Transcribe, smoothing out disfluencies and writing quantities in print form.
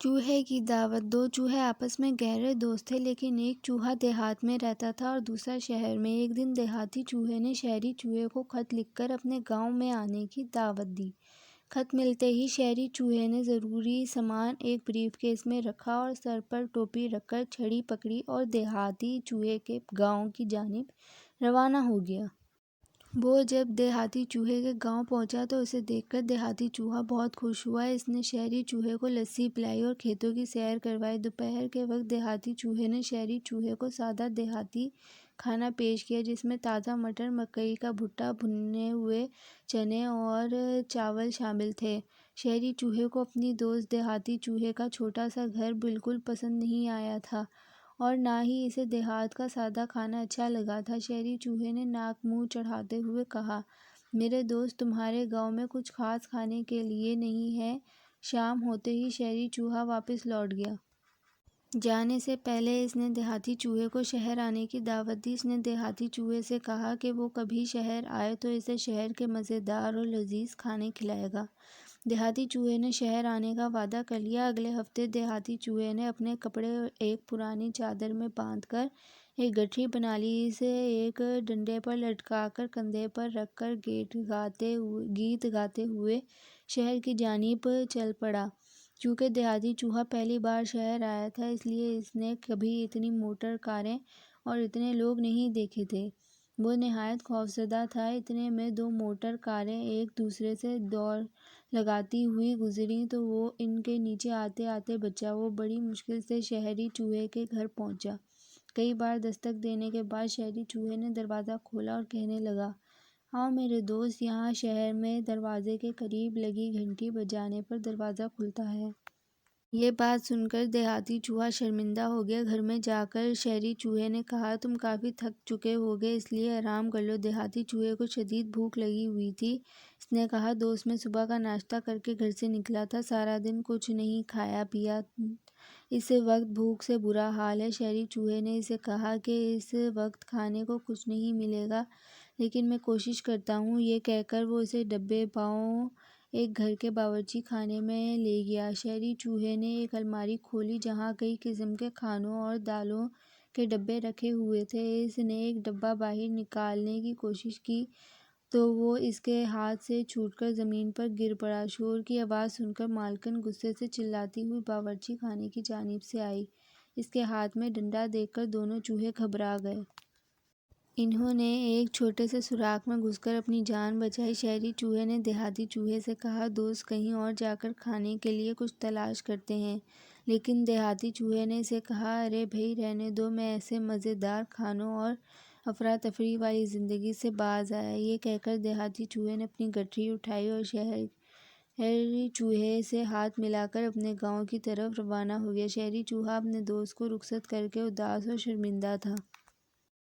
چوہے کی دعوت۔ دو چوہے آپس میں گہرے دوست تھے، لیکن ایک چوہا دیہات میں رہتا تھا اور دوسرا شہر میں۔ ایک دن دیہاتی چوہے نے شہری چوہے کو خط لکھ کر اپنے گاؤں میں آنے کی دعوت دی۔ خط ملتے ہی شہری چوہے نے ضروری سامان ایک بریف کیس میں رکھا اور سر پر ٹوپی رکھ کر چھڑی پکڑی اور دیہاتی چوہے کے گاؤں کی جانب روانہ ہو گیا۔ وہ جب دیہاتی چوہے کے گاؤں پہنچا تو اسے دیکھ کر دیہاتی چوہا بہت خوش ہوا۔ اس نے شہری چوہے کو لسی پلائی اور کھیتوں کی سیر کروائی۔ دوپہر کے وقت دیہاتی چوہے نے شہری چوہے کو سادہ دیہاتی کھانا پیش کیا، جس میں تازہ مٹر، مکئی کا بھٹا، بھنے ہوئے چنے اور چاول شامل تھے۔ شہری چوہے کو اپنی دوست دیہاتی چوہے کا چھوٹا سا گھر بالکل پسند نہیں آیا تھا اور نہ ہی اسے دیہات کا سادہ کھانا اچھا لگا تھا۔ شہری چوہے نے ناک منہ چڑھاتے ہوئے کہا، میرے دوست، تمہارے گاؤں میں کچھ خاص کھانے کے لیے نہیں ہے۔ شام ہوتے ہی شہری چوہا واپس لوٹ گیا۔ جانے سے پہلے اس نے دیہاتی چوہے کو شہر آنے کی دعوت دی۔ اس نے دیہاتی چوہے سے کہا کہ وہ کبھی شہر آئے تو اسے شہر کے مزیدار اور لذیذ کھانے کھلائے گا۔ دیہاتی چوہے نے شہر آنے کا وعدہ کر لیا۔ اگلے ہفتے دیہاتی چوہے نے اپنے کپڑے ایک پرانی چادر میں باندھ کر ایک گٹھری بنا لی۔ اسے ایک ڈنڈے پر لٹکا کر کندھے پر رکھ کر گیت گاتے ہوئے شہر کی جانب چل پڑا۔ چونکہ دیہاتی چوہا پہلی بار شہر آیا تھا، اس لیے اس نے کبھی اتنی موٹر کاریں اور اتنے لوگ نہیں دیکھے تھے۔ وہ نہایت خوفزدہ تھا۔ اتنے میں دو موٹر کاریں ایک دوسرے سے دوڑ لگاتی ہوئی گزریں تو وہ ان کے نیچے آتے آتے بچا۔ وہ بڑی مشکل سے شہری چوہے کے گھر پہنچا۔ کئی بار دستک دینے کے بعد شہری چوہے نے دروازہ کھولا اور کہنے لگا، آؤ میرے دوست، یہاں شہر میں دروازے کے قریب لگی گھنٹی بجانے پر دروازہ کھلتا ہے۔ یہ بات سن کر دیہاتی چوہا شرمندہ ہو گیا۔ گھر میں جا کر شہری چوہے نے کہا، تم کافی تھک چکے ہوگے، اس لیے آرام کر لو۔ دیہاتی چوہے کو شدید بھوک لگی ہوئی تھی۔ اس نے کہا، دوست، میں صبح کا ناشتہ کر کے گھر سے نکلا تھا، سارا دن کچھ نہیں کھایا پیا، اس وقت بھوک سے برا حال ہے۔ شہری چوہے نے اسے کہا کہ اس وقت کھانے کو کچھ نہیں ملے گا، لیکن میں کوشش کرتا ہوں۔ یہ کہہ کر وہ اسے دبے پاؤں ایک گھر کے باورچی خانے میں لے گیا۔ شہری چوہے نے ایک الماری کھولی جہاں کئی قسم کے کھانوں اور دالوں کے ڈبے رکھے ہوئے تھے۔ اس نے ایک ڈبہ باہر نکالنے کی کوشش کی تو وہ اس کے ہاتھ سے چھوٹ کر زمین پر گر پڑا۔ شور کی آواز سن کر مالکن غصے سے چلاتی ہوئی باورچی خانے کی جانب سے آئی۔ اس کے ہاتھ میں ڈنڈا دیکھ کر دونوں چوہے گھبرا گئے۔ انہوں نے ایک چھوٹے سے سوراخ میں گھس کر اپنی جان بچائی۔ شہری چوہے نے دیہاتی چوہے سے کہا، دوست، کہیں اور جا کر کھانے کے لیے کچھ تلاش کرتے ہیں۔ لیکن دیہاتی چوہے نے اسے کہا، ارے بھئی، رہنے دو، میں ایسے مزیدار کھانوں اور افراتفری والی زندگی سے باز آیا۔ یہ کہہ کر دیہاتی چوہے نے اپنی گٹھری اٹھائی اور شہری چوہے سے ہاتھ ملا کر اپنے گاؤں کی طرف روانہ ہو گیا۔ شہری چوہا اپنے دوست کو رخصت کر کے اداس اور شرمندہ تھا۔